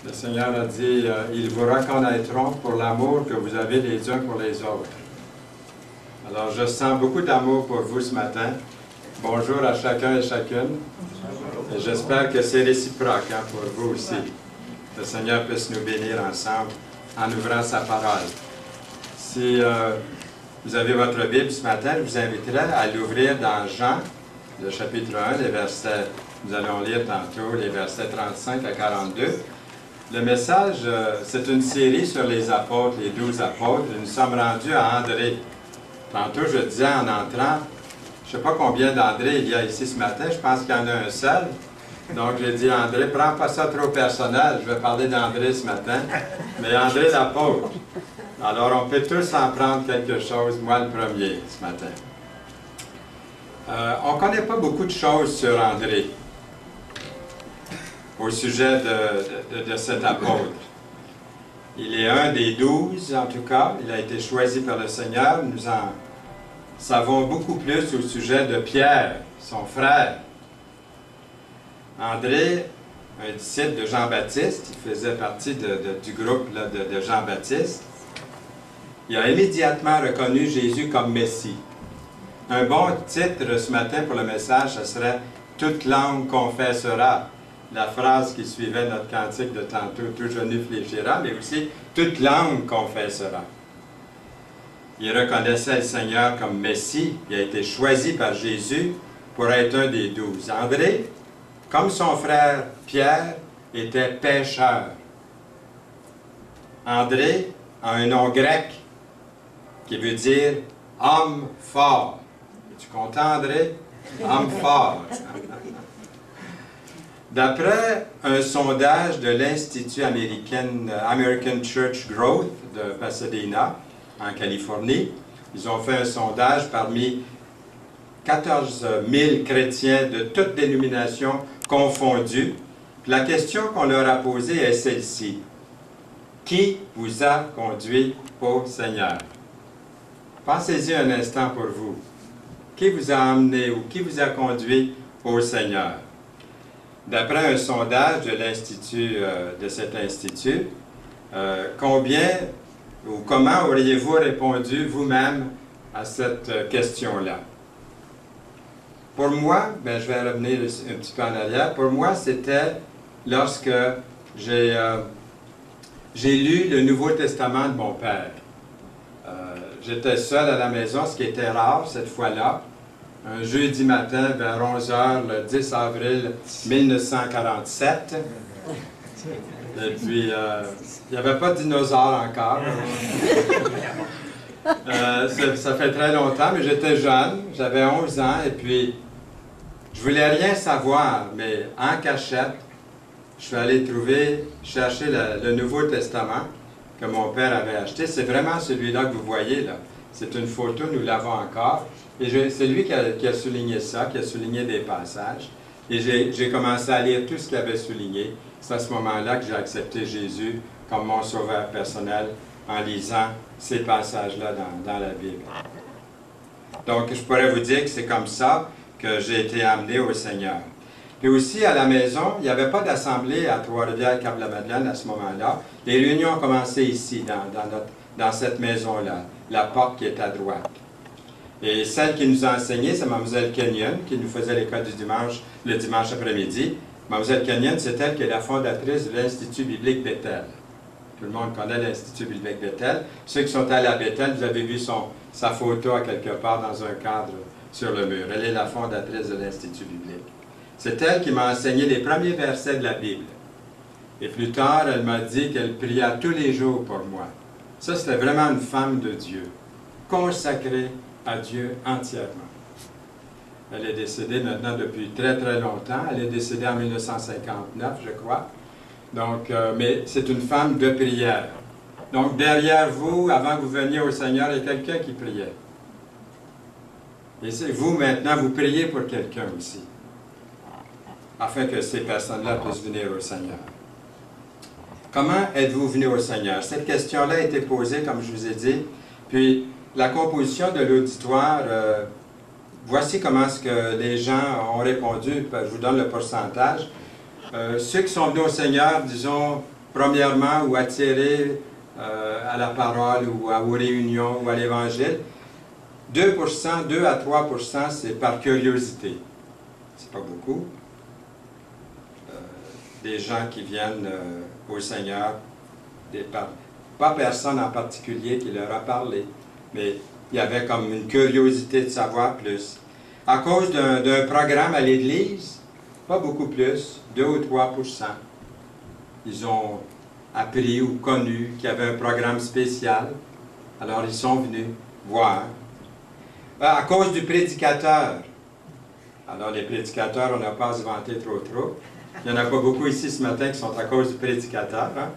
Le Seigneur a dit, ils vous reconnaîtront pour l'amour que vous avez les uns pour les autres. Alors, je sens beaucoup d'amour pour vous ce matin. Bonjour à chacun et chacune. Et j'espère que c'est réciproque pour vous aussi. Le Seigneur puisse nous bénir ensemble en ouvrant sa parole. Si vous avez votre Bible ce matin, je vous inviterai à l'ouvrir dans Jean, le chapitre 1, les versets, nous allons lire tantôt les versets 35 à 42. Le message, c'est une série sur les apôtres, les 12 apôtres. Nous sommes rendus à André. Tantôt, je disais en entrant, je ne sais pas combien d'André il y a ici ce matin, je pense qu'il y en a un seul. Donc, j'ai dit, André, prends pas ça trop personnel, je vais parler d'André ce matin, mais André l'apôtre. Alors, on peut tous en prendre quelque chose, moi le premier, ce matin. On ne connaît pas beaucoup de choses sur André, au sujet de cet apôtre. Il est un des 12, en tout cas. Il a été choisi par le Seigneur. Nous en savons beaucoup plus au sujet de Pierre, son frère. André, un disciple de Jean-Baptiste, il faisait partie du groupe là, de Jean-Baptiste. Il a immédiatement reconnu Jésus comme Messie. Un bon titre ce matin pour le message, ce serait « Toute langue confessera ». La phrase qui suivait notre cantique de tantôt, « Tout genou fléchira », mais aussi « Toute langue confessera ». Il reconnaissait le Seigneur comme Messie. Il a été choisi par Jésus pour être un des 12. André, comme son frère Pierre, était pécheur. André a un nom grec qui veut dire « homme fort ». Es-tu content, André? Homme fort. D'après un sondage de l'Institut American Church Growth de Pasadena, en Californie, ils ont fait un sondage parmi 14 000 chrétiens de toutes dénominations confondues. La question qu'on leur a posée est celle-ci. Qui vous a conduit au Seigneur? Pensez-y un instant pour vous. Qui vous a amené ou qui vous a conduit au Seigneur? D'après un sondage de cet institut, combien ou comment auriez-vous répondu vous-même à cette question-là? Pour moi, je vais revenir un petit peu en arrière, pour moi c'était lorsque j'ai lu le Nouveau Testament de mon père. J'étais seul à la maison, ce qui était rare cette fois-là. Un jeudi matin, vers 11 h, le 10 avril 1947. Et puis, il n'y avait pas de dinosaures encore. Ça fait très longtemps, mais j'étais jeune, j'avais 11 ans, et puis, je voulais rien savoir, mais en cachette, je suis allé chercher le Nouveau Testament que mon père avait acheté. C'est vraiment celui-là que vous voyez, là. C'est une photo, nous l'avons encore. Et c'est lui qui a souligné ça, qui a souligné des passages. Et j'ai commencé à lire tout ce qu'il avait souligné. C'est à ce moment-là que j'ai accepté Jésus comme mon sauveur personnel en lisant ces passages-là dans la Bible. Donc, je pourrais vous dire que c'est comme ça que j'ai été amené au Seigneur. Puis aussi, à la maison, il n'y avait pas d'assemblée à Trois-Rivières-Cap-la-Madeleine à ce moment-là. Les réunions ont commencé ici, dans cette maison-là, la porte qui est à droite. Et celle qui nous a enseigné, c'est Mlle Kenyon, qui nous faisait l'école du dimanche, le dimanche après-midi. Mlle Kenyon, c'est elle qui est la fondatrice de l'Institut biblique Bethel. Tout le monde connaît l'Institut biblique Bethel. Ceux qui sont allés à Bethel, vous avez vu sa photo à quelque part dans un cadre sur le mur. Elle est la fondatrice de l'Institut biblique. C'est elle qui m'a enseigné les premiers versets de la Bible. Et plus tard, elle m'a dit qu'elle pria tous les jours pour moi. Ça, c'était vraiment une femme de Dieu, consacrée à Dieu entièrement. Elle est décédée maintenant depuis très très longtemps. Elle est décédée en 1959, je crois. Donc, mais c'est une femme de prière. Donc, derrière vous, avant que vous veniez au Seigneur, il y a quelqu'un qui priait. Et c'est vous maintenant, vous priez pour quelqu'un aussi, afin que ces personnes-là puissent venir au Seigneur. Comment êtes-vous venu au Seigneur? Cette question-là a été posée, comme je vous ai dit, puis la composition de l'auditoire, voici comment est-ce que les gens ont répondu. Je vous donne le pourcentage. Ceux qui sont venus au Seigneur, disons, premièrement, ou attirés à la parole, ou aux réunions, ou à l'Évangile. 2%, 2 à 3%, c'est par curiosité. C'est pas beaucoup. Des gens qui viennent au Seigneur, pas personne en particulier qui leur a parlé, mais il y avait comme une curiosité de savoir plus. À cause d'un programme à l'Église, pas beaucoup plus, 2 ou 3%. Ils ont appris ou connu qu'il y avait un programme spécial, alors ils sont venus voir. À cause du prédicateur, alors les prédicateurs, on n'a pas à se vanter trop. Il n'y en a pas beaucoup ici ce matin qui sont à cause du prédicateur, hein?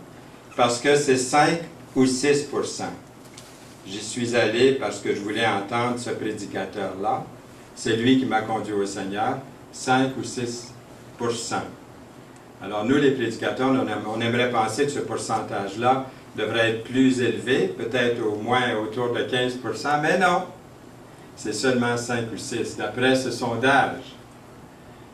Parce que c'est 5 ou 6%. J'y suis allé parce que je voulais entendre ce prédicateur-là. C'est lui qui m'a conduit au Seigneur, 5 ou 6%. Alors nous, les prédicateurs, on aimerait penser que ce pourcentage-là devrait être plus élevé, peut-être au moins autour de 15%, mais non, c'est seulement 5 ou 6, d'après ce sondage.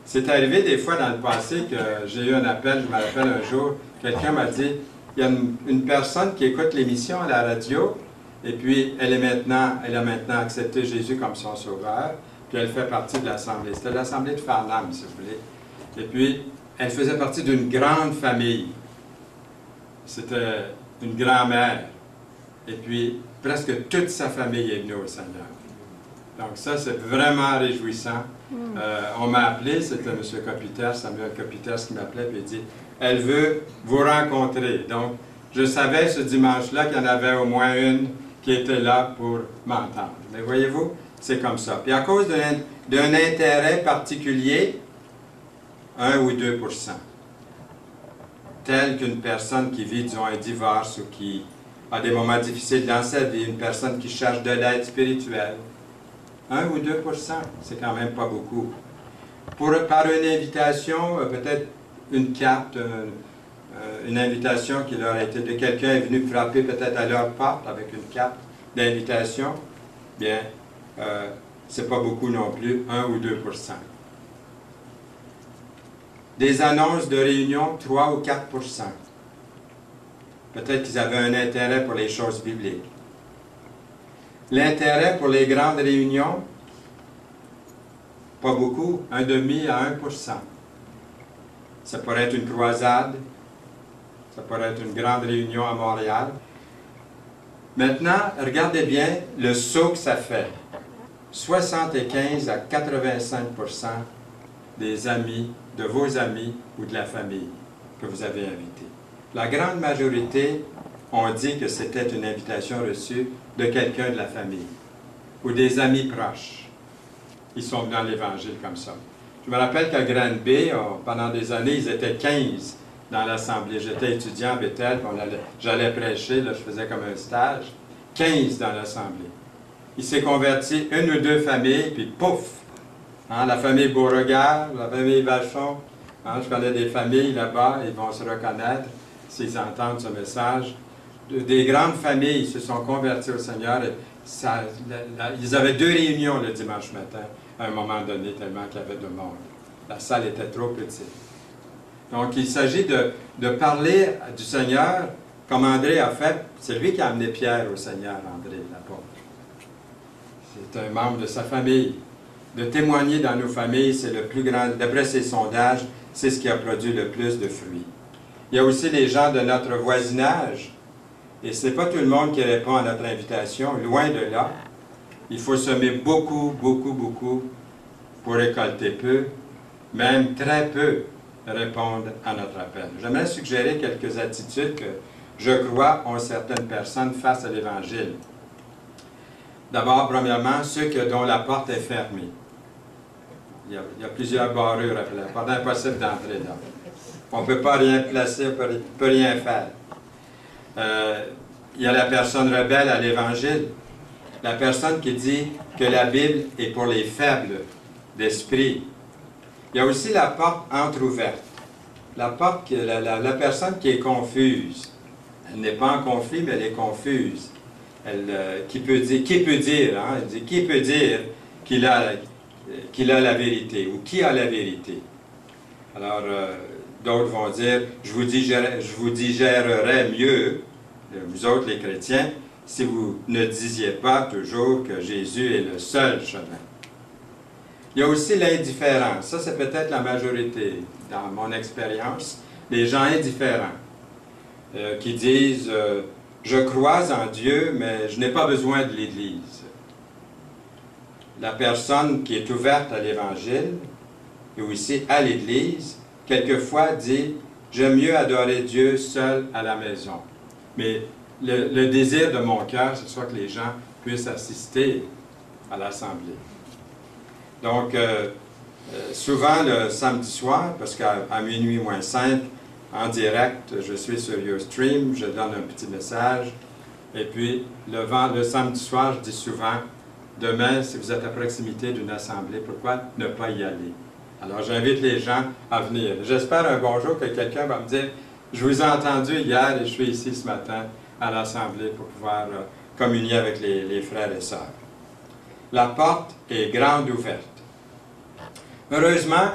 C'est arrivé des fois dans le passé que j'ai eu un appel, je me rappelle un jour, quelqu'un m'a dit, il y a une personne qui écoute l'émission à la radio, et puis elle a maintenant accepté Jésus comme son sauveur, puis elle fait partie de l'Assemblée. C'était l'Assemblée de Farnham, si vous voulez. Et puis, elle faisait partie d'une grande famille. C'était une grand-mère. Et puis, presque toute sa famille est venue au Seigneur. Donc ça, c'est vraiment réjouissant. On m'a appelé, c'était M. Kopitas, Samuel Kopitas qui m'appelait, puis il dit, elle veut vous rencontrer. Donc, je savais ce dimanche-là qu'il y en avait au moins une qui était là pour m'entendre. Mais voyez-vous, c'est comme ça. Puis à cause d'un intérêt particulier, 1 ou 2%. Tel qu'une personne qui vit, disons, un divorce ou qui a des moments difficiles dans sa vie, une personne qui cherche de l'aide spirituelle. 1 ou 2%, c'est quand même pas beaucoup. Par une invitation, peut-être une carte, une invitation qui leur a été de quelqu'un est venu frapper peut-être à leur porte avec une carte d'invitation, bien, c'est pas beaucoup non plus, 1 ou 2%. Des annonces de réunion, 3 ou 4%. Peut-être qu'ils avaient un intérêt pour les choses bibliques. L'intérêt pour les grandes réunions, pas beaucoup, 1,5 à 1%. Ça pourrait être une croisade, ça pourrait être une grande réunion à Montréal. Maintenant, regardez bien le saut que ça fait. 75 à 85% des amis, de vos amis ou de la famille que vous avez invités. La grande majorité ont dit que c'était une invitation reçue de quelqu'un de la famille ou des amis proches. Ils sont venus dans l'Évangile comme ça. Je me rappelle qu'à Granby, pendant des années, ils étaient 15 dans l'Assemblée. J'étais étudiant à Bethel, j'allais prêcher, là, je faisais comme un stage. 15 dans l'Assemblée. Il s'est converti une ou deux familles, puis pouf! Hein, la famille Beauregard, la famille Vachon. Hein, je connais des familles là-bas, ils vont se reconnaître s'ils entendent ce message. Des grandes familles se sont converties au Seigneur. Et ils avaient 2 réunions le dimanche matin, à un moment donné, tellement qu'il y avait de monde. La salle était trop petite. Donc, il s'agit de parler du Seigneur comme André a fait. C'est lui qui a amené Pierre au Seigneur, André, l'apôtre. C'est un membre de sa famille. De témoigner dans nos familles, c'est le plus grand, d'après ces sondages, c'est ce qui a produit le plus de fruits. Il y a aussi les gens de notre voisinage. Et ce n'est pas tout le monde qui répond à notre invitation, loin de là. Il faut semer beaucoup, beaucoup, beaucoup pour récolter peu, même très peu répondre à notre appel. J'aimerais suggérer quelques attitudes que je crois ont certaines personnes face à l'Évangile. D'abord, premièrement, ceux dont la porte est fermée. Il y a plusieurs barrures après la porte, impossible d'entrer là. On ne peut pas rien placer, on ne peut rien faire. Il y a la personne rebelle à l'Évangile, la personne qui dit que la Bible est pour les faibles d'esprit. Il y a aussi la porte entrouverte, la personne qui est confuse. Elle n'est pas en conflit, mais elle est confuse. Qui peut dire qu'il a la vérité, ou qui a la vérité. Alors, D'autres vont dire, je vous digérerais mieux, vous autres les chrétiens, si vous ne disiez pas toujours que Jésus est le seul chemin. Il y a aussi l'indifférence. Ça, c'est peut-être la majorité, dans mon expérience, les gens indifférents qui disent je crois en Dieu, mais je n'ai pas besoin de l'Église. La personne qui est ouverte à l'Évangile, et aussi à l'Église, quelquefois dit j'aime mieux adorer Dieu seul à la maison. Mais le désir de mon cœur, c'est soit que les gens puissent assister à l'Assemblée. Donc, souvent le samedi soir, parce qu'à minuit moins 5, en direct, je suis sur YouStream, je donne un petit message. Et puis, le samedi soir, je dis souvent, demain, si vous êtes à proximité d'une assemblée, pourquoi ne pas y aller? Alors, j'invite les gens à venir. J'espère un bonjour que quelqu'un va me dire, je vous ai entendu hier et je suis ici ce matin à l'assemblée pour pouvoir communier avec les frères et sœurs. La porte est grande ouverte. Heureusement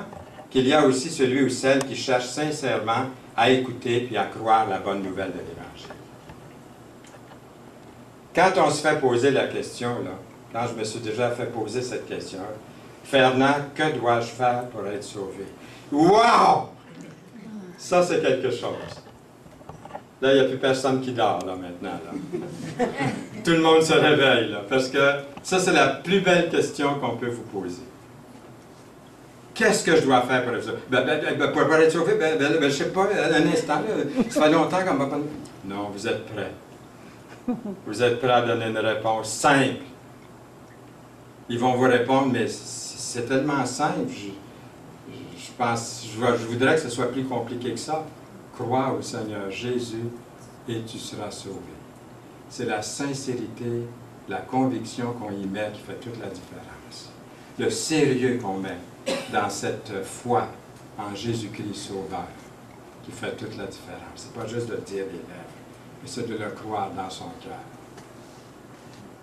qu'il y a aussi celui ou celle qui cherche sincèrement à écouter puis à croire la bonne nouvelle de l'Évangile. Quand on se fait poser la question, là, quand je me suis déjà fait poser cette question, Fernand, que dois-je faire pour être sauvé? Wow! Ça, c'est quelque chose. Là, il n'y a plus personne qui dort, là, maintenant. Là. Tout le monde se réveille, là, parce que ça, c'est la plus belle question qu'on peut vous poser. Qu'est-ce que je dois faire pour être sauvé? Pour être sauvé, je ne sais pas, un instant, là, ça fait longtemps qu'on m'a pas... Non, vous êtes prêts. Vous êtes prêts à donner une réponse simple. Ils vont vous répondre, mais c'est tellement simple. Je voudrais que ce soit plus compliqué que ça. Crois au Seigneur Jésus et tu seras sauvé. C'est la sincérité, la conviction qu'on y met qui fait toute la différence. Le sérieux qu'on met dans cette foi en Jésus-Christ Sauveur qui fait toute la différence. Ce n'est pas juste de le dire des lèvres, mais c'est de le croire dans son cœur.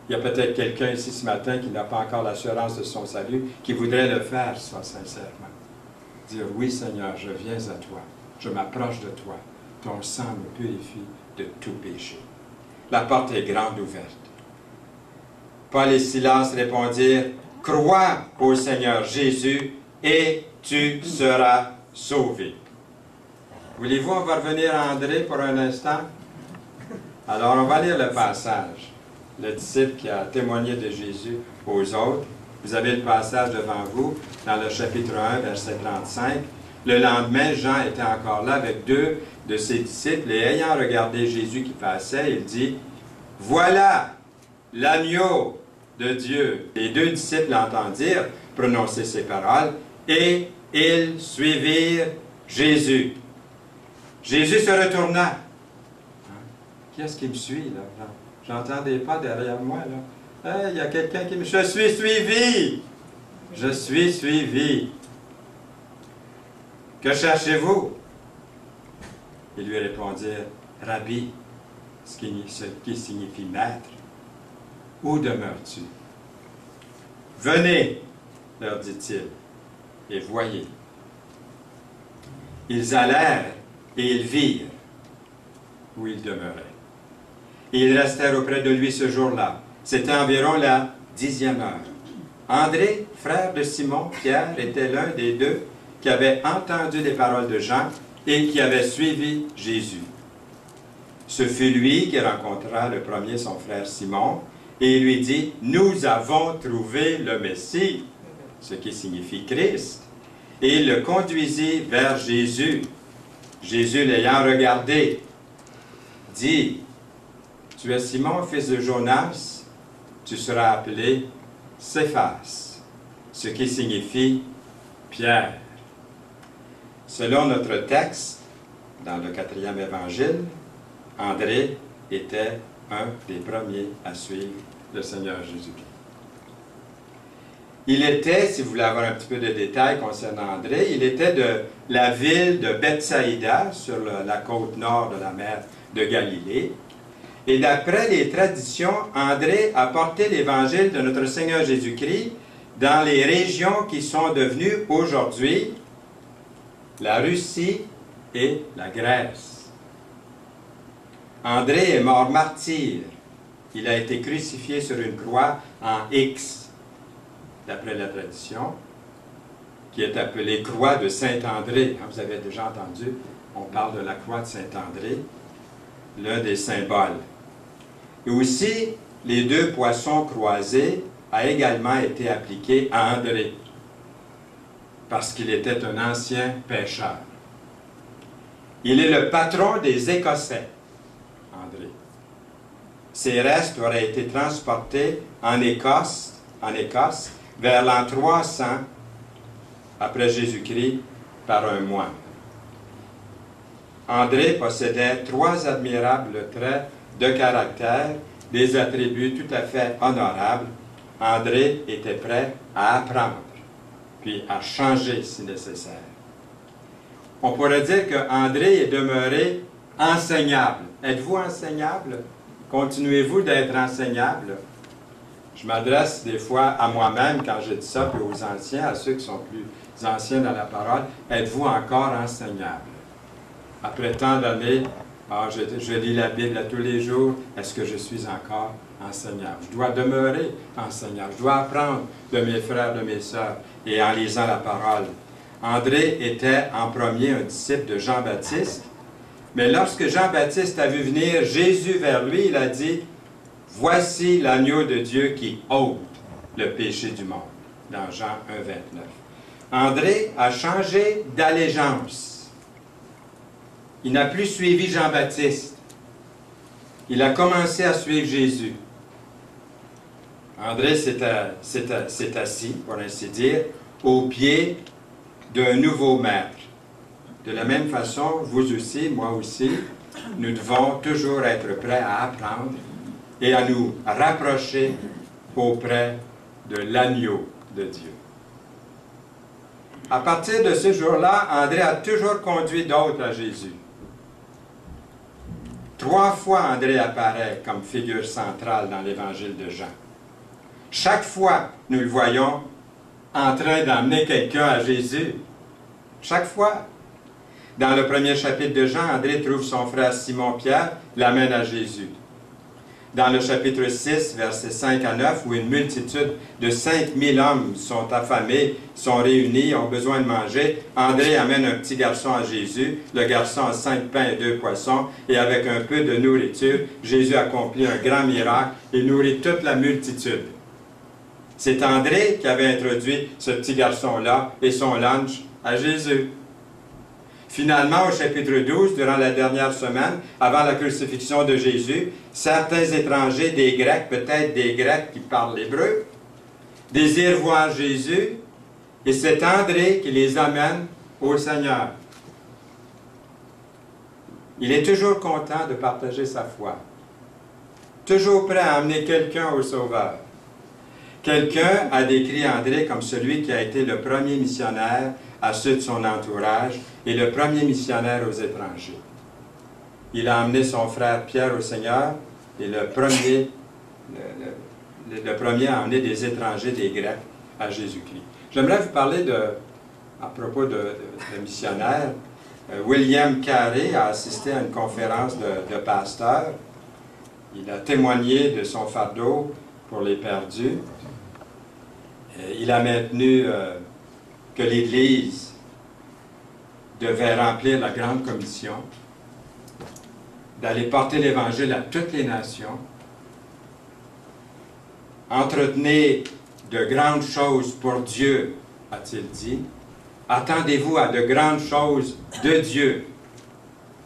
Il y a peut-être quelqu'un ici ce matin qui n'a pas encore l'assurance de son salut, qui voudrait le faire, ça, sincèrement. Dire, oui Seigneur, je viens à toi, je m'approche de toi, ton sang me purifie de tout péché. La porte est grande ouverte. Paul et Silas répondirent, crois au Seigneur Jésus et tu seras sauvé. Voulez-vous, on va revenir à André pour un instant? Alors, on va lire le passage. Le disciple qui a témoigné de Jésus aux autres. Vous avez le passage devant vous, dans le chapitre 1, verset 35. Le lendemain, Jean était encore là avec deux de ses disciples, et ayant regardé Jésus qui passait, il dit, « Voilà l'agneau de Dieu. » Les deux disciples l'entendirent prononcer ces paroles, et ils suivirent Jésus. Jésus se retourna. Hein? Qui est-ce qui me suit, là? J'entends des pas derrière moi, là. Hey, il y a quelqu'un qui me... Je suis suivi! Je suis suivi. Que cherchez-vous? Ils lui répondirent, Rabbi, ce qui signifie maître. Où demeures-tu? Venez, leur dit-il, et voyez. Ils allèrent et ils virent où il demeurait. Et ils restèrent auprès de lui ce jour-là. C'était environ la 10e heure. André, frère de Simon, Pierre, était l'un des deux qui avait entendu les paroles de Jean et qui avait suivi Jésus. Ce fut lui qui rencontra le premier son frère Simon et il lui dit, « Nous avons trouvé le Messie », ce qui signifie Christ. Et il le conduisit vers Jésus. Jésus l'ayant regardé, dit, « Tu es Simon, fils de Jonas, tu seras appelé Céphas, ce qui signifie Pierre. » Selon notre texte, dans le 4e évangile, André était un des premiers à suivre le Seigneur Jésus-Christ. Il était, si vous voulez avoir un petit peu de détails concernant André, il était de la ville de Bethsaïda, sur la côte nord de la mer de Galilée. Et d'après les traditions, André a porté l'évangile de notre Seigneur Jésus-Christ dans les régions qui sont devenues aujourd'hui la Russie et la Grèce. André est mort martyr. Il a été crucifié sur une croix en X, d'après la tradition, qui est appelée croix de Saint-André. Vous avez déjà entendu, on parle de la croix de Saint-André, l'un des symboles. Et aussi, les deux poissons croisés a également été appliqué à André, parce qu'il était un ancien pêcheur. Il est le patron des Écossais, André. Ses restes auraient été transportés en Écosse vers l'an 300 après Jésus-Christ par un moine. André possédait 3 admirables traits de caractère, des attributs tout à fait honorables. André était prêt à apprendre, puis à changer si nécessaire. On pourrait dire qu'André est demeuré enseignable. Êtes-vous enseignable? Continuez-vous d'être enseignable? Je m'adresse des fois à moi-même quand je dis ça, puis aux anciens, à ceux qui sont plus anciens dans la parole. Êtes-vous encore enseignable? Après tant d'années, je lis la Bible tous les jours, est-ce que je suis encore enseignable? Je dois demeurer enseignable. Je dois apprendre de mes frères, de mes sœurs, et en lisant la parole. André était en premier un disciple de Jean-Baptiste, mais lorsque Jean-Baptiste a vu venir Jésus vers lui, il a dit, « Voici l'agneau de Dieu qui ôte le péché du monde », dans Jean 1, 29. André a changé d'allégeance. Il n'a plus suivi Jean-Baptiste. Il a commencé à suivre Jésus. André s'est assis, pour ainsi dire, au pied d'un nouveau maître. De la même façon, vous aussi, moi aussi, nous devons toujours être prêts à apprendre et à nous rapprocher auprès de l'agneau de Dieu. À partir de ce jour-là, André a toujours conduit d'autres à Jésus. 3 fois, André apparaît comme figure centrale dans l'Évangile de Jean. Chaque fois, nous le voyons en train d'emmener quelqu'un à Jésus. Chaque fois. Dans le premier chapitre de Jean, André trouve son frère Simon-Pierre, l'amène à Jésus. Dans le chapitre 6, versets 5 à 9, où une multitude de 5000 hommes sont affamés, sont réunis, ont besoin de manger, André amène un petit garçon à Jésus. Le garçon a 5 pains et 2 poissons, et avec un peu de nourriture, Jésus accomplit un grand miracle et nourrit toute la multitude. C'est André qui avait introduit ce petit garçon-là et son lunch à Jésus. Finalement, au chapitre 12, durant la dernière semaine, avant la crucifixion de Jésus, certains étrangers, des Grecs, peut-être des Grecs qui parlent l'hébreu, désirent voir Jésus, et c'est André qui les amène au Seigneur. Il est toujours content de partager sa foi, toujours prêt à amener quelqu'un au Sauveur. Quelqu'un a décrit André comme celui qui a été le premier missionnaire à ceux de son entourage et le premier missionnaire aux étrangers. Il a amené son frère Pierre au Seigneur et le premier a amené des étrangers, des Grecs, à Jésus-Christ. J'aimerais vous parler à propos de missionnaires. William Carey a assisté à une conférence de pasteurs. Il a témoigné de son fardeau pour les perdus. Il a maintenu que l'Église devait remplir la grande commission, d'aller porter l'Évangile à toutes les nations, entretenez de grandes choses pour Dieu, a-t-il dit. Attendez-vous à de grandes choses de Dieu.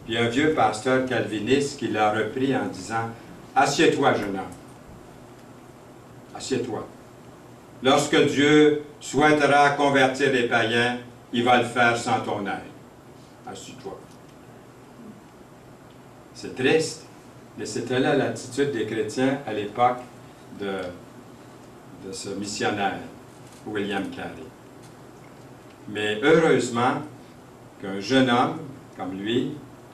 Puis un vieux pasteur calviniste qui l'a repris en disant, « Assieds-toi, jeune homme. Assieds-toi. Lorsque Dieu souhaitera convertir les païens, il va le faire sans ton aide. Assieds-toi. » C'est triste, mais c'était là l'attitude des chrétiens à l'époque de ce missionnaire, William Carey. Mais heureusement qu'un jeune homme comme lui,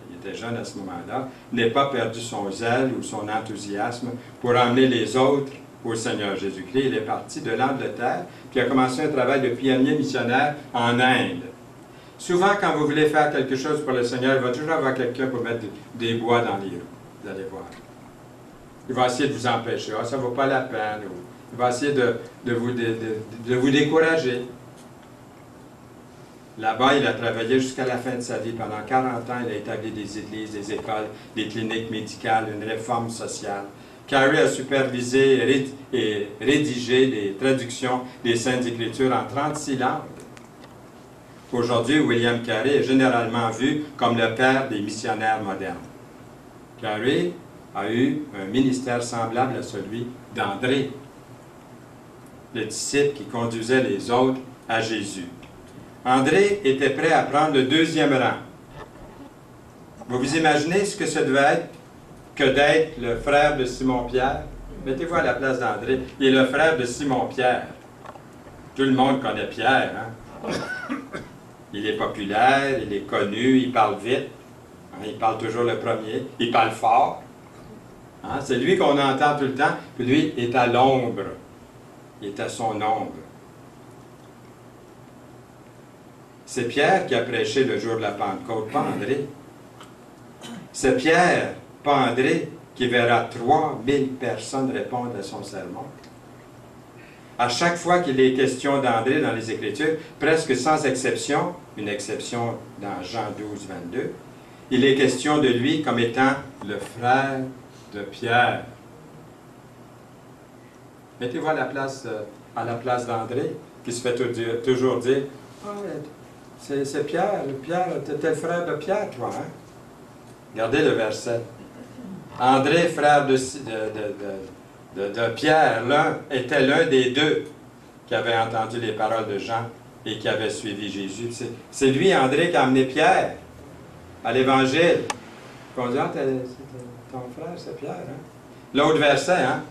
il était jeune à ce moment-là, n'ait pas perdu son zèle ou son enthousiasme pour emmener les autres au Seigneur Jésus-Christ. Il est parti de l'Angleterre, puis a commencé un travail de pionnier missionnaire en Inde. Souvent, quand vous voulez faire quelque chose pour le Seigneur, il va toujours avoir quelqu'un pour mettre des bois dans les roues. Vous allez voir. Il va essayer de vous empêcher. Ah, ça ne vaut pas la peine. Ou il va essayer de vous décourager. Là-bas, il a travaillé jusqu'à la fin de sa vie. Pendant 40 ans, il a établi des églises, des écoles, des cliniques médicales, une réforme sociale. Carey a supervisé et rédigé les traductions des Saintes Écritures en 36 langues. Aujourd'hui, William Carey est généralement vu comme le père des missionnaires modernes. Carey a eu un ministère semblable à celui d'André, le disciple qui conduisait les autres à Jésus. André était prêt à prendre le 2e rang. Vous vous imaginez ce que ça devait être que d'être le frère de Simon-Pierre? Mettez-vous à la place d'André. Il est le frère de Simon-Pierre. Tout le monde connaît Pierre, hein? Il est populaire, il est connu, il parle vite. Hein? Il parle toujours le premier. Il parle fort. Hein? C'est lui qu'on entend tout le temps. Puis lui est à l'ombre. Il est à son ombre. C'est Pierre qui a prêché le jour de la Pentecôte, pas André. C'est Pierre, pas André, qui verra 3000 personnes répondre à son sermon. À chaque fois qu'il est question d'André dans les Écritures, presque sans exception, une exception dans Jean 12, 22, il est question de lui comme étant le frère de Pierre. Mettez-vous à la place d'André, qui se fait toujours dire « Ah, c'est Pierre, tu étais le frère de Pierre, toi, hein? » Regardez le verset. André, frère de Pierre, était l'un des deux qui avait entendu les paroles de Jean et qui avait suivi Jésus. C'est lui, André, qui a amené Pierre à l'Évangile. On dit, ah, ton frère, c'est Pierre, hein? L'autre verset, hein?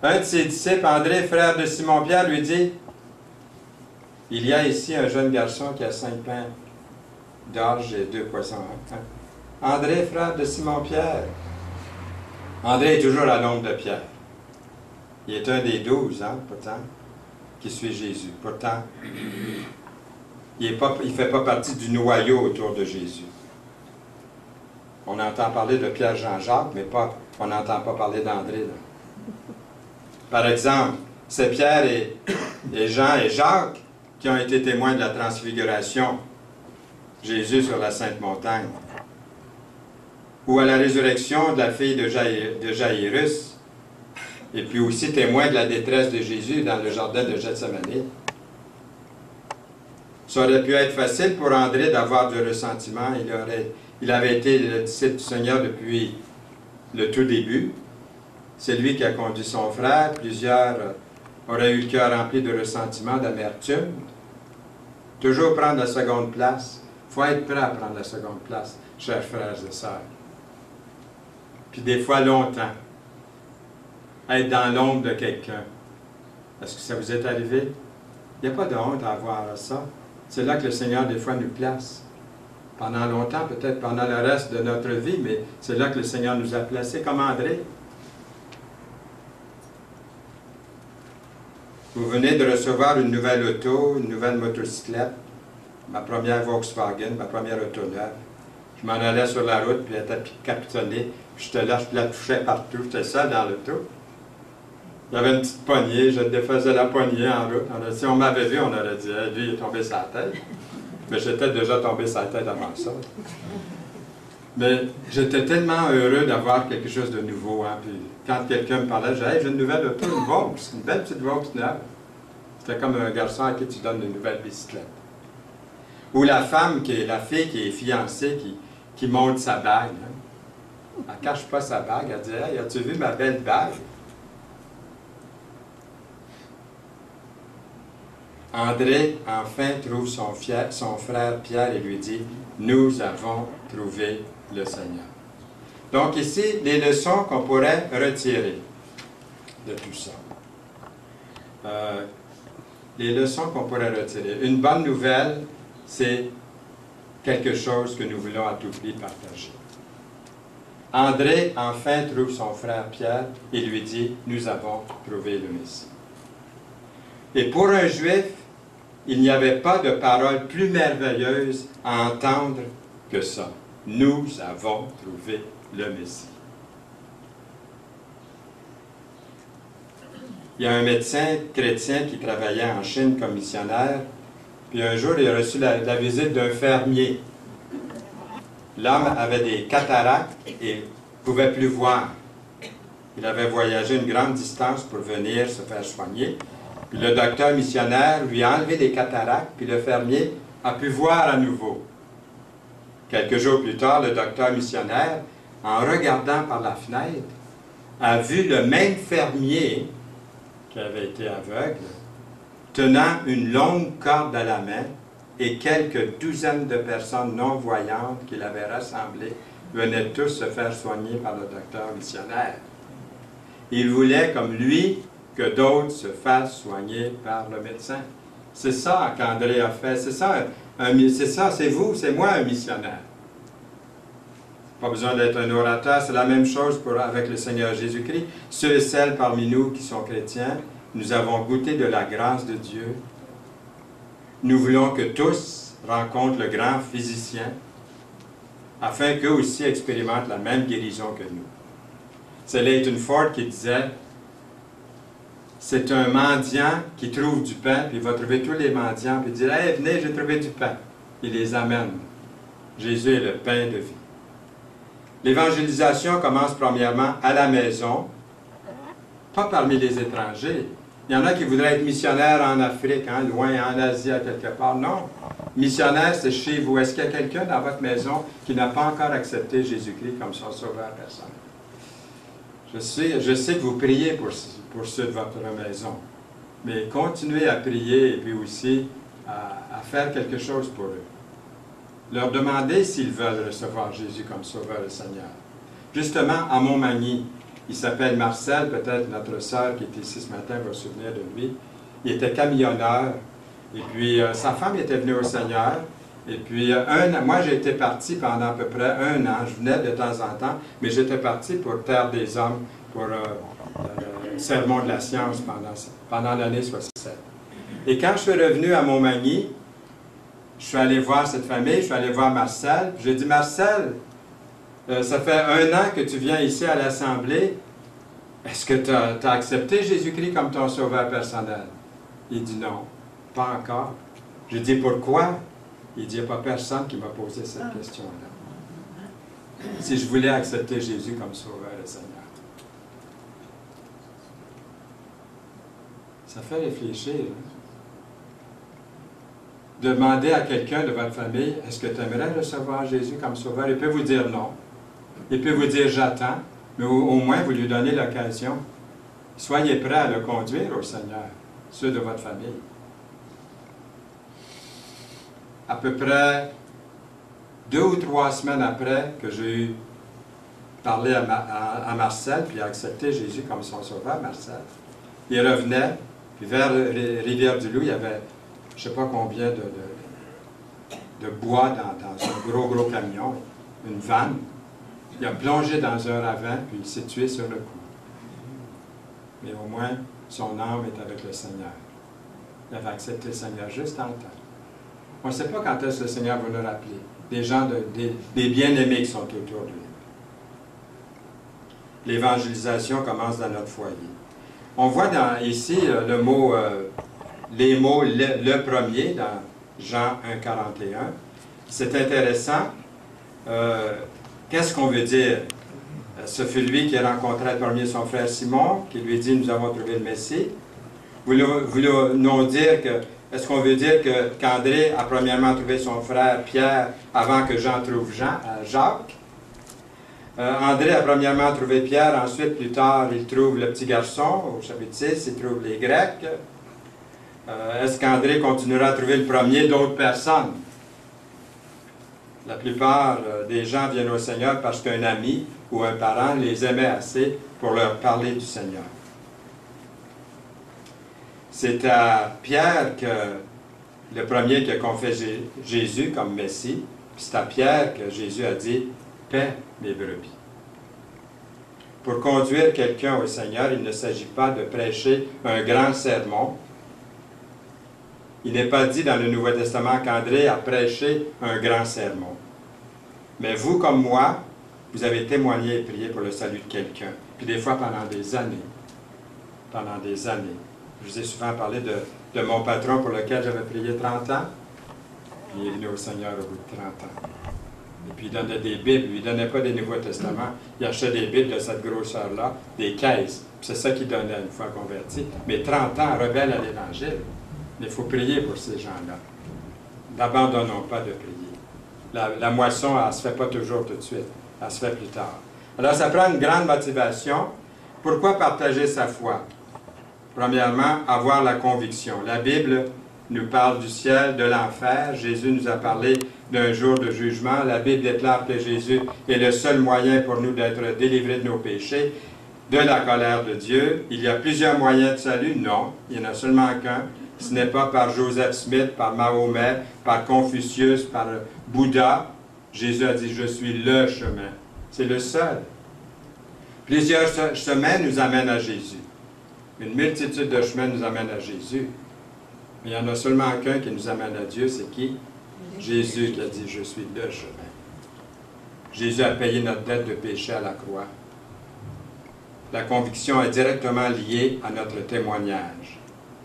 Un de ses disciples, André, frère de Simon-Pierre, lui dit, il y a ici un jeune garçon qui a 5 pains d'orge et 2 poissons. Hein? André, frère de Simon-Pierre. André est toujours à l'ombre de Pierre. Il est un des 12, hein, pourtant, qui suit Jésus. Pourtant, il ne fait pas partie du noyau autour de Jésus. On entend parler de Pierre, Jean, Jacques, mais on n'entend pas parler d'André. Par exemple, c'est Pierre et Jean et Jacques qui ont été témoins de la transfiguration. Jésus sur la Sainte Montagne. Ou à la résurrection de la fille de Jaïrus, et puis aussi témoin de la détresse de Jésus dans le jardin de Gethsémani. Ça aurait pu être facile pour André d'avoir du ressentiment. Il avait été le disciple du Seigneur depuis le tout début. C'est lui qui a conduit son frère. Plusieurs auraient eu le cœur rempli de ressentiment, d'amertume. Toujours prendre la seconde place. Il faut être prêt à prendre la seconde place, chers frères et sœurs. Puis des fois longtemps, être dans l'ombre de quelqu'un. Est-ce que ça vous est arrivé? Il n'y a pas de honte à avoir ça. C'est là que le Seigneur, des fois, nous place. Pendant longtemps, peut-être pendant le reste de notre vie, mais c'est là que le Seigneur nous a placés, comme André. Vous venez de recevoir une nouvelle auto, une nouvelle motocyclette, ma première Volkswagen, ma première auto neuve. Je m'en allais sur la route, puis elle était capitonnée. J'étais là, je la touchais partout. J'étais seul dans l'auto. J'avais une petite poignée, je défaisais la poignée en route. Si on m'avait vu, on aurait dit hey, lui, il est tombé sur la tête. Mais j'étais déjà tombé sur la tête avant ça. Mais j'étais tellement heureux d'avoir quelque chose de nouveau. Hein. Puis quand quelqu'un me parlait, je disais hey, j'ai une nouvelle auto, une Vaux, une belle petite Vaux neuve. C'était comme un garçon à qui tu donnes une nouvelle bicyclette. Ou la fille qui est fiancée, qui monte sa bague. Hein. Elle ne cache pas sa bague, elle dit hey, as-tu vu ma belle bague? André, enfin, trouve son frère Pierre et lui dit « Nous avons trouvé le Seigneur. » Donc ici, les leçons qu'on pourrait retirer de tout ça. Les leçons qu'on pourrait retirer. Une bonne nouvelle, c'est quelque chose que nous voulons à tout prix partager. André, enfin, trouve son frère Pierre et lui dit « Nous avons trouvé le Messie. » Et pour un Juif, il n'y avait pas de parole plus merveilleuse à entendre que ça. Nous avons trouvé le Messie. Il y a un médecin chrétien qui travaillait en Chine comme missionnaire, puis un jour, il a reçu la visite d'un fermier. L'homme avait des cataractes et ne pouvait plus voir. Il avait voyagé une grande distance pour venir se faire soigner. Puis le docteur missionnaire lui a enlevé les cataractes, puis le fermier a pu voir à nouveau. Quelques jours plus tard, le docteur missionnaire, en regardant par la fenêtre, a vu le même fermier qui avait été aveugle, tenant une longue corde à la main et quelques douzaines de personnes non-voyantes qu'il avait rassemblées venaient tous se faire soigner par le docteur missionnaire. Il voulait, comme lui, que d'autres se fassent soigner par le médecin. C'est ça qu'André a fait. C'est ça, c'est vous, c'est moi un missionnaire. Pas besoin d'être un orateur, c'est la même chose avec le Seigneur Jésus-Christ. Ceux et celles parmi nous qui sont chrétiens, nous avons goûté de la grâce de Dieu. Nous voulons que tous rencontrent le grand physicien, afin qu'eux aussi expérimentent la même guérison que nous. C'est Leighton Ford qui disait, c'est un mendiant qui trouve du pain, puis il va trouver tous les mendiants, puis il dit, « Hey, venez, j'ai trouvé du pain. » Il les amène. Jésus est le pain de vie. L'évangélisation commence premièrement à la maison, pas parmi les étrangers. Il y en a qui voudraient être missionnaires en Afrique, hein, loin, en Asie, à quelque part. Non. Missionnaire, c'est chez vous. Est-ce qu'il y a quelqu'un dans votre maison qui n'a pas encore accepté Jésus-Christ comme son sauveur personnel? Je sais que vous priez pour ceux de votre maison, mais continuez à prier et puis aussi à faire quelque chose pour eux. Leur demander s'ils veulent recevoir Jésus comme sauveur et Seigneur. Justement, à Montmagny, il s'appelle Marcel, peut-être notre sœur qui était ici ce matin va se souvenir de lui. Il était camionneur, et puis sa femme était venue au Seigneur, et puis moi j'ai été parti pendant à peu près 1 an, je venais de temps en temps, mais j'étais parti pour Terre des Hommes, pour le Sermon de la Science pendant l'année 67. Et quand je suis revenu à Montmagny, je suis allé voir cette famille, je suis allé voir Marcel, puis j'ai dit, Marcel, ça fait 1 an que tu viens ici à l'Assemblée. Est-ce que tu as accepté Jésus-Christ comme ton sauveur personnel? Il dit non, pas encore. Je dis pourquoi? Il dit, il n'y a pas personne qui m'a posé cette question-là. Si je voulais accepter Jésus comme sauveur et Seigneur. Ça fait réfléchir. Hein? Demandez à quelqu'un de votre famille, est-ce que tu aimerais recevoir Jésus comme sauveur? Il peut vous dire non. Il peut vous dire j'attends, mais au moins vous lui donnez l'occasion. Soyez prêts à le conduire au Seigneur, ceux de votre famille. À peu près 2 ou 3 semaines après que j'ai eu parlé à Marcel, puis accepté Jésus comme son sauveur, Marcel, il revenait, puis vers Rivière-du-Loup, il y avait je ne sais pas combien de bois dans un gros camion, une vanne. Il a plongé dans un ravin, puis il s'est tué sur le coup. Mais au moins, son âme est avec le Seigneur. Il avait accepté le Seigneur juste en temps. On ne sait pas quand est-ce que le Seigneur va le rappeler. Des gens, des bien-aimés qui sont autour de lui. L'évangélisation commence dans notre foyer. On voit ici les mots le premier dans Jean 1,41. C'est intéressant. Qu'est-ce qu'on veut dire? Ce fut lui qui a rencontré le premier son frère Simon, qui lui dit, nous avons trouvé le Messie. Voulons-nous dire que, est-ce qu'on veut dire qu'André a premièrement trouvé son frère Pierre avant que Jean trouve Jacques? André a premièrement trouvé Pierre, ensuite, plus tard, il trouve le petit garçon, au chapitre 6, il trouve les Grecs. Est-ce qu'André continuera à trouver le premier d'autres personnes? La plupart des gens viennent au Seigneur parce qu'un ami ou un parent les aimait assez pour leur parler du Seigneur. C'est à Pierre que le premier qui a confié Jésus comme Messie, puis c'est à Pierre que Jésus a dit « Paix mes brebis ». Pour conduire quelqu'un au Seigneur, il ne s'agit pas de prêcher un grand sermon. il n'est pas dit dans le Nouveau Testament qu'André a prêché un grand sermon. Mais vous, comme moi, vous avez témoigné et prié pour le salut de quelqu'un. Puis des fois, pendant des années. Pendant des années. Je vous ai souvent parlé de mon patron pour lequel j'avais prié 30 ans. Puis il est venu au Seigneur au bout de 30 ans. Et puis il donnait des Bibles. Il ne donnait pas des Nouveaux Testaments. Il achetait des Bibles de cette grosseur-là, des caisses. C'est ça qu'il donnait une fois converti. Mais 30 ans, rebelle à l'Évangile. Mais il faut prier pour ces gens-là. N'abandonnons pas de prier. La moisson, elle ne se fait pas toujours tout de suite. Elle se fait plus tard. Alors, ça prend une grande motivation. Pourquoi partager sa foi? Premièrement, avoir la conviction. La Bible nous parle du ciel, de l'enfer. Jésus nous a parlé d'un jour de jugement. La Bible déclare que Jésus est le seul moyen pour nous d'être délivrés de nos péchés, de la colère de Dieu. Il y a plusieurs moyens de salut? Non, il n'y en a seulement qu'un. Ce n'est pas par Joseph Smith, par Mahomet, par Confucius, par Bouddha. Jésus a dit, je suis le chemin. C'est le seul. Plusieurs chemins nous amènent à Jésus. Une multitude de chemins nous amènent à Jésus. Mais il n'y en a seulement qu'un qui nous amène à Dieu, c'est qui? Jésus qui a dit, je suis le chemin. Jésus a payé notre dette de péché à la croix. La conviction est directement liée à notre témoignage.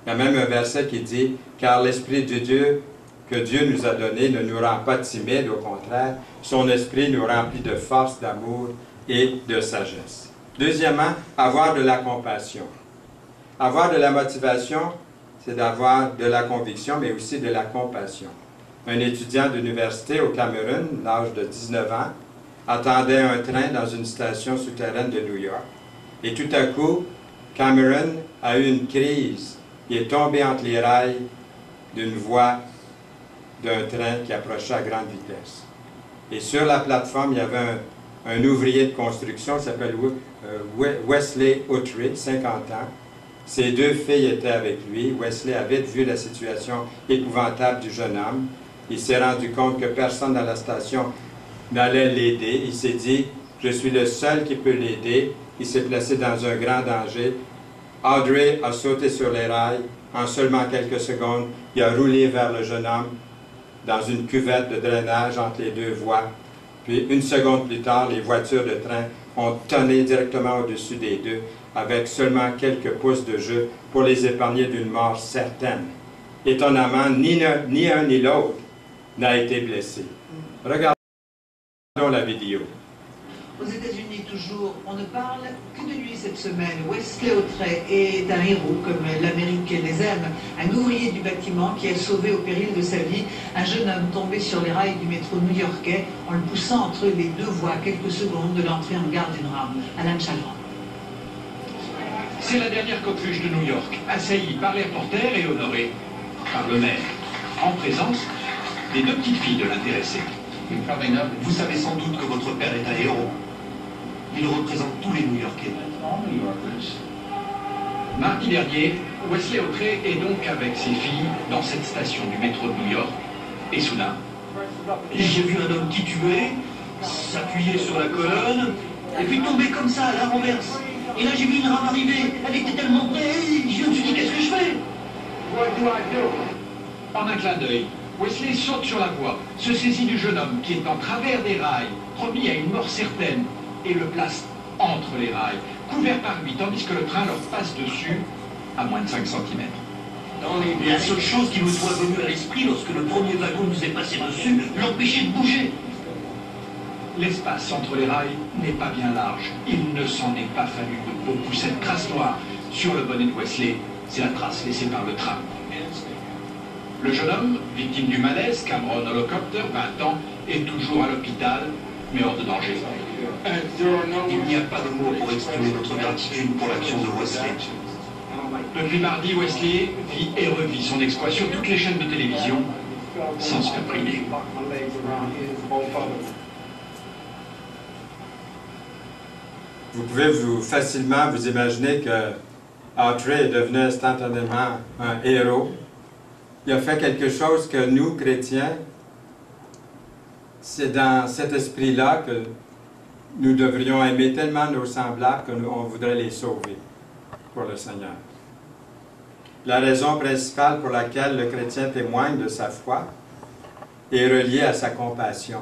Il y a même un verset qui dit, « Car l'Esprit de Dieu que Dieu nous a donné ne nous rend pas timides, au contraire, son Esprit nous remplit de force, d'amour et de sagesse. » Deuxièmement, avoir de la compassion. Avoir de la motivation, c'est d'avoir de la conviction, mais aussi de la compassion. Un étudiant d'université au Cameroun, l'âge de 19 ans, attendait un train dans une station souterraine de New York. Et tout à coup, Cameron a eu une crise. Il est tombé entre les rails d'une voie d'un train qui approchait à grande vitesse. Et sur la plateforme, il y avait un ouvrier de construction qui s'appelle Wesley Outry, 50 ans. Ses deux filles étaient avec lui. Wesley a vite vu la situation épouvantable du jeune homme. Il s'est rendu compte que personne dans la station n'allait l'aider. Il s'est dit, je suis le seul qui peut l'aider. Il s'est placé dans un grand danger. Audrey a sauté sur les rails. En seulement quelques secondes, il a roulé vers le jeune homme dans une cuvette de drainage entre les deux voies. Puis, une seconde plus tard, les voitures de train ont tonné directement au-dessus des deux, avec seulement quelques pouces de jeu pour les épargner d'une mort certaine. Étonnamment, ni un ni l'autre n'a été blessé. Regardons la vidéo. Aux États-Unis, toujours, on ne parle que de lui cette semaine. Wesley Outry est un héros, comme l'Amérique les aime. Un ouvrier du bâtiment qui a sauvé au péril de sa vie un jeune homme tombé sur les rails du métro new-yorkais en le poussant entre les deux voies quelques secondes de l'entrée en gare d'Inram. Alain Chalran. C'est la dernière coqueluche de New York, assaillie par les reporters et honorée par le maire, en présence des deux petites filles de l'intéressé. Vous savez sans doute que votre père est un héros. Il représente tous les New-Yorkais. Mardi dernier, Wesley Outry est donc avec ses filles dans cette station du métro de New York. Et soudain, j'ai vu un homme qui tuait, s'appuyer sur la colonne, et puis tomber comme ça à la renverse. Et là j'ai vu une rame arriver, elle était tellement près, je me suis dit qu'est-ce que je fais? En un clin d'œil, Wesley saute sur la voie, se saisit du jeune homme qui est en travers des rails, promis à une mort certaine, et le place entre les rails, couvert par lui, tandis que le train leur passe dessus à moins de 5 cm. La seule chose qui me soit venue à l'esprit lorsque le premier wagon nous est passé dessus, l'empêchait de bouger. L'espace entre les rails n'est pas bien large. Il ne s'en est pas fallu de beaucoup. Cette trace noire sur le bonnet de Wesley, c'est la trace laissée par le tram. Le jeune homme, victime du malaise, Cameron Holocopter, 20 ans, est toujours à l'hôpital, mais hors de danger. Il n'y a pas de mots pour exprimer notre gratitude pour l'action de Wesley. Depuis mardi, Wesley vit et revit son exploit sur toutes les chaînes de télévision, sans se faire priver. Vous pouvez facilement vous imaginer que Outry est devenu instantanément un héros. Il a fait quelque chose que nous, chrétiens, c'est dans cet esprit-là que nous devrions aimer tellement nos semblables qu'on voudrait les sauver pour le Seigneur. la raison principale pour laquelle le chrétien témoigne de sa foi est reliée à sa compassion.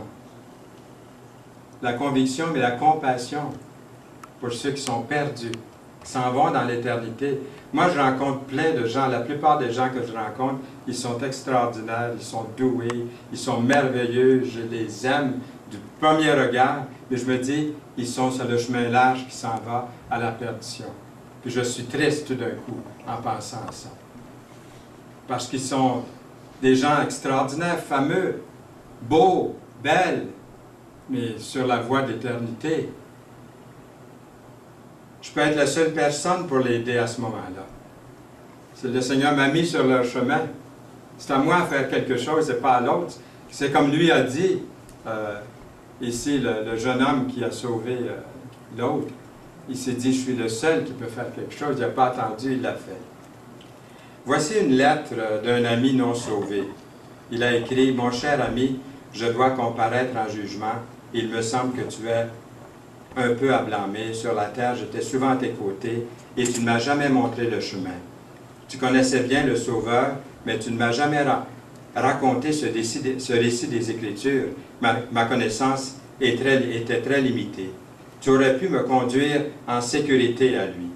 La conviction, mais la compassion pour ceux qui sont perdus, qui s'en vont dans l'éternité. Moi, je rencontre plein de gens. La plupart des gens que je rencontre, ils sont extraordinaires, ils sont doués, ils sont merveilleux, je les aime du premier regard, mais je me dis, ils sont sur le chemin large qui s'en va à la perdition. Puis je suis triste tout d'un coup en pensant à ça. Parce qu'ils sont des gens extraordinaires, fameux, beaux, belles, mais sur la voie de l'éternité. Je peux être la seule personne pour l'aider à ce moment-là. C'est le Seigneur m'a mis sur leur chemin. C'est à moi de faire quelque chose et pas à l'autre. C'est comme lui a dit, ici, le jeune homme qui a sauvé l'autre. Il s'est dit, je suis le seul qui peut faire quelque chose. Il n'a pas attendu, il l'a fait. Voici une lettre d'un ami non sauvé. Il a écrit, « Mon cher ami, je dois comparaître en jugement. Il me semble que tu es un peu à blâmer. Sur la terre, j'étais souvent à tes côtés et tu ne m'as jamais montré le chemin. Tu connaissais bien le Sauveur, mais tu ne m'as jamais raconté ce récit des Écritures. Ma connaissance était très limitée. Tu aurais pu me conduire en sécurité à lui.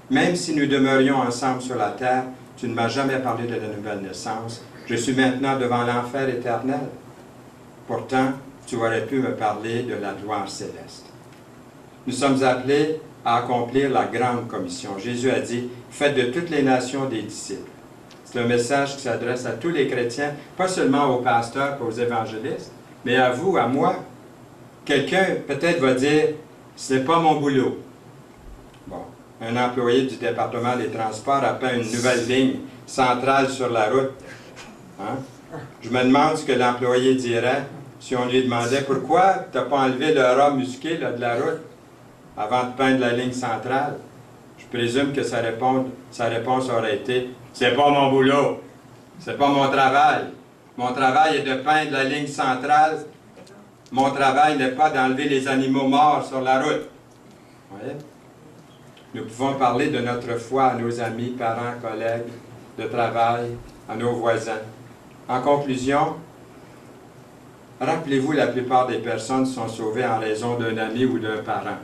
Même si nous demeurions ensemble sur la terre, tu ne m'as jamais parlé de la nouvelle naissance. Je suis maintenant devant l'enfer éternel. Pourtant, tu aurais pu me parler de la gloire céleste. » Nous sommes appelés à accomplir la grande commission. Jésus a dit, « Faites de toutes les nations des disciples. » C'est un message qui s'adresse à tous les chrétiens, pas seulement aux pasteurs et aux évangélistes, mais à vous, à moi. Quelqu'un peut-être va dire, « Ce n'est pas mon boulot. » Bon, un employé du département des transports a peint une nouvelle ligne centrale sur la route. Hein? Je me demande ce que l'employé dirait si on lui demandait, « Pourquoi tu n'as pas enlevé le ras musqué là, de la route avant de peindre la ligne centrale? » Je présume que sa réponse aurait été, « C'est pas mon boulot, c'est pas mon travail. Mon travail est de peindre la ligne centrale. Mon travail n'est pas d'enlever les animaux morts sur la route. » Vous voyez? Nous pouvons parler de notre foi à nos amis, parents, collègues de travail, à nos voisins. En conclusion, rappelez-vous, la plupart des personnes sont sauvées en raison d'un ami ou d'un parent.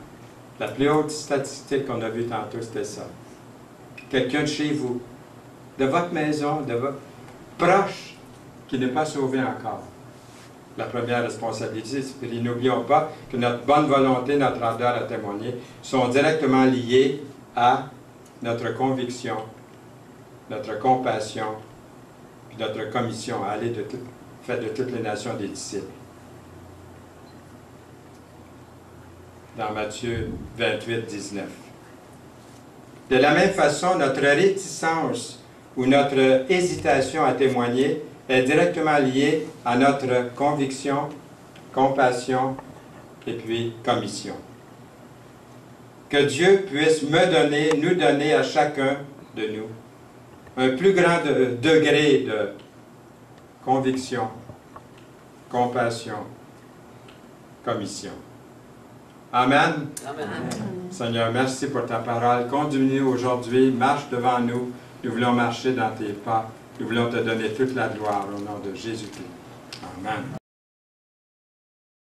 La plus haute statistique qu'on a vue tantôt, c'était ça. Quelqu'un de chez vous, de votre maison, de votre proche, qui n'est pas sauvé encore. La première responsabilité, c'est que n'oublions pas que notre bonne volonté, notre ardeur à témoigner sont directement liées à notre conviction, notre compassion, puis notre commission à aller faire de toutes les nations des disciples. Dans Matthieu 28, 19. De la même façon, notre réticence ou notre hésitation à témoigner est directement liée à notre conviction, compassion et puis commission. Que Dieu puisse nous donner à chacun de nous un plus grand degré de conviction, compassion, commission. Amen. Amen. Seigneur, merci pour ta parole. Conduis-nous aujourd'hui, marche devant nous. Nous voulons marcher dans tes pas. Nous voulons te donner toute la gloire au nom de Jésus-Christ. Amen.